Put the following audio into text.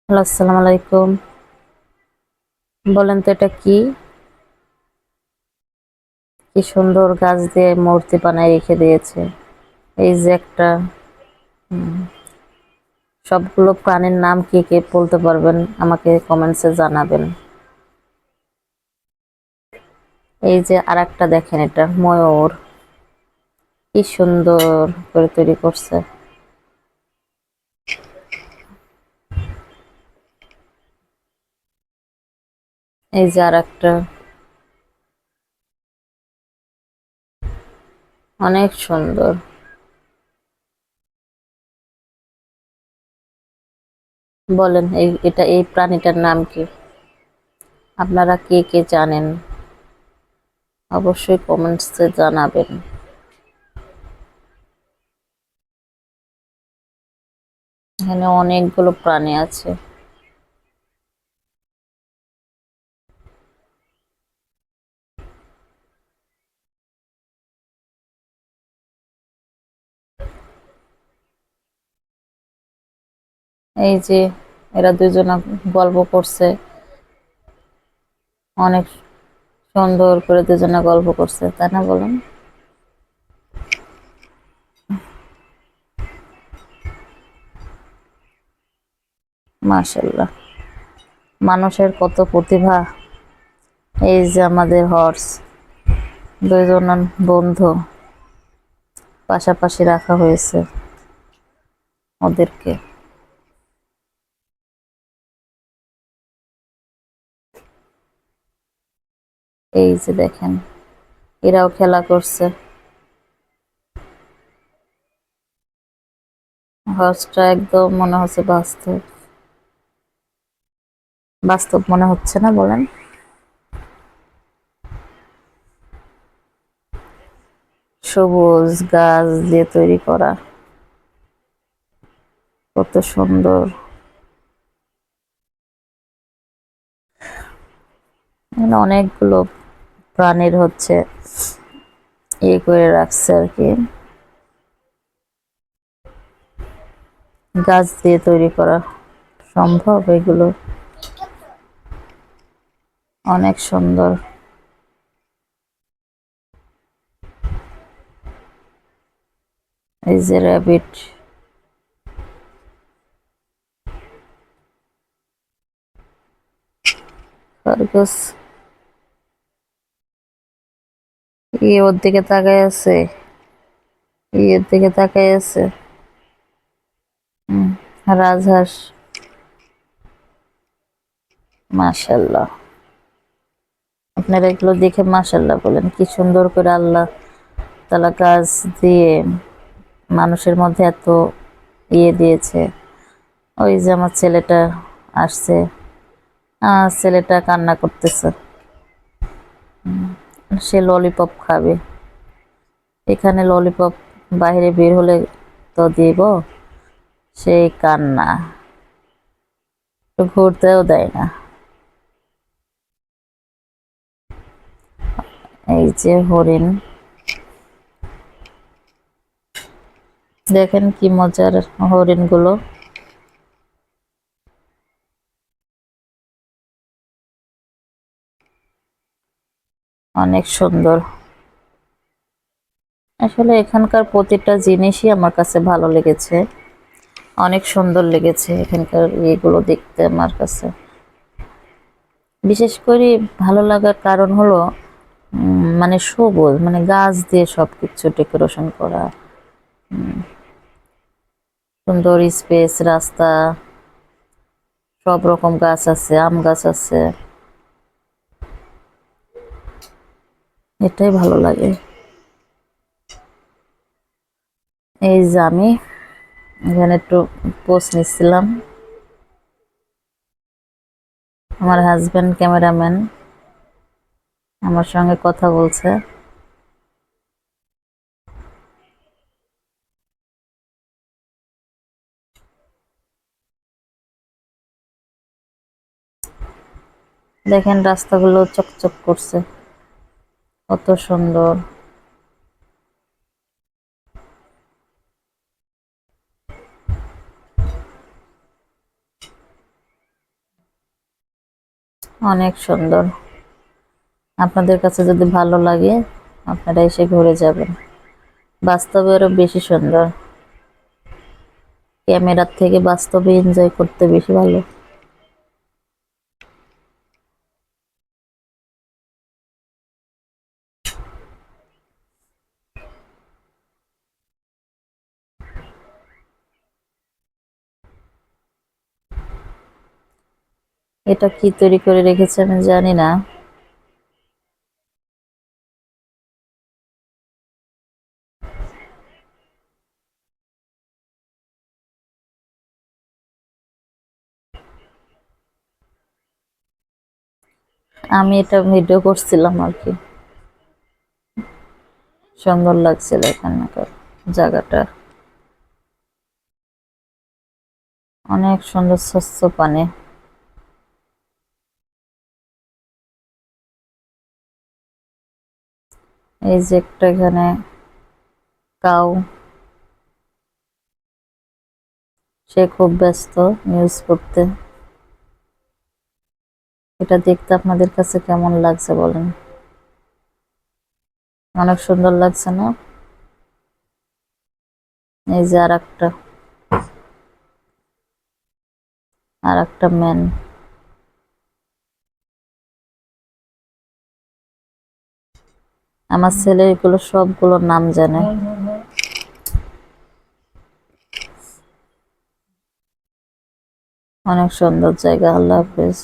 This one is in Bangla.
হ্যালো, আসসালামু আলাইকুম। বলেন তো এটা কি? কি সুন্দর গাছ দিয়ে মূর্তি বানায় রেখে দিয়েছে। এই যে একটা সবগুলো প্রাণীর নাম কি কি বলতে পারবেন? আমাকে কমেন্টসে জানাবেন। এই যে আরেকটা দেখেন, এটা ময়ূর। কি সুন্দর করে তৈরি করছে। এই যে আরেকটা, অনেক সুন্দর। বলেন এই প্রাণীটার নাম কি? আপনারা কে কে জানেন? অবশ্যই কমেন্টসে জানাবেন। এখানে অনেকগুলো প্রাণী আছে। এই যে এরা দুজনা গল্প করছে, অনেক সুন্দর করে দুজনে গল্প করছে, তাই না বলেন? মাশাআল্লাহ, মানুষের কত প্রতিভা। এই যে আমাদের হর্স, দুইজন বন্ধু, পাশাপাশি রাখা হয়েছে ওদেরকে। এই যে দেখেন, এরাও খেলা করছে। হর্সটা একদম মনে হচ্ছে বাস্তব বাস্তব মনে হচ্ছে না বলেন? সবুজ গাছ দিয়ে তৈরি করা, কত সুন্দর। এখানে অনেকগুলো প্রাণীর হচ্ছে ইয়ে করে রাখছে আর কি, গাছ দিয়ে তৈরি করা সম্ভব এগুলো? অনেক সুন্দর। এই যে র্যাবিট, খরগোশ, ওর দিকে তাকায় আছে, এর দিকে তাকায় আছে। রাজহাঁস, মাশাল্লাহ। আপনারা এগুলো দেখে মাশাল্লাহ বলেন, কি সুন্দর করে আল্লাহ তাআলা গাছ দিয়ে মানুষের মধ্যে এত দিয়েছে। ওই যে আমার ছেলেটা আসছে, ছেলেটা কান্না করতেছে, সে ললিপপ খাবে। এখানে ললিপপ বাইরে বের হলে তো দিব, সেই কান্না, ঘুরতেও দেয় না। এই যে হরিণ, দেখেন কি মজার হরিণ গুলো। অনেক সুন্দর। আসলে এখানকার প্রতিটা জিনিসই আমার কাছে ভালো লেগেছে, অনেক সুন্দর লেগেছে এখানকার এগুলো দেখতে আমার কাছে। বিশেষ করে ভালো লাগার কারণ হলো মানে সবুজ, মানে গাছ দিয়ে সবকিছু ডেকোরেশন করা, সুন্দর স্পেস, রাস্তা, সব রকম গাছ আছে, আম গাছ আছে, এটাই ভালো লাগে। এই যে আমি এখানে একটু পোস্ট নিচ্ছিলাম, আমার হাজবেন্ড ক্যামেরাম্যান আমার সঙ্গে কথা বলছে। দেখেন রাস্তাগুলো চকচক করছে, কত সুন্দর। অনেক সুন্দর। আপনাদের কাছে যদি ভালো লাগে আপনারা এসে ঘুরে যাবেন। বাস্তবে আরো বেশি সুন্দর, ক্যামেরার থেকে বাস্তবে এনজয় করতে বেশি ভালো। এটা কি তৈরি করে রেখেছে আমি জানি না। আমি এটা ভিডিও করছিলাম আর কি, সুন্দর লাগছিল এখানকার জায়গাটা, অনেক সুন্দর স্বচ্ছ পানি। এই যে একটা এখানে কাউ, সে খুব ব্যস্ত নিউজ করতে। এটা দেখতে আপনাদের কাছে কেমন লাগছে বলেন? অনেক সুন্দর লাগছে না? এই যে আর একটা ম্যান। আমার ছেলে এগুলো সবগুলোর নাম জানে। অনেক সুন্দর জায়গা। আল্লাহ হাফেজ।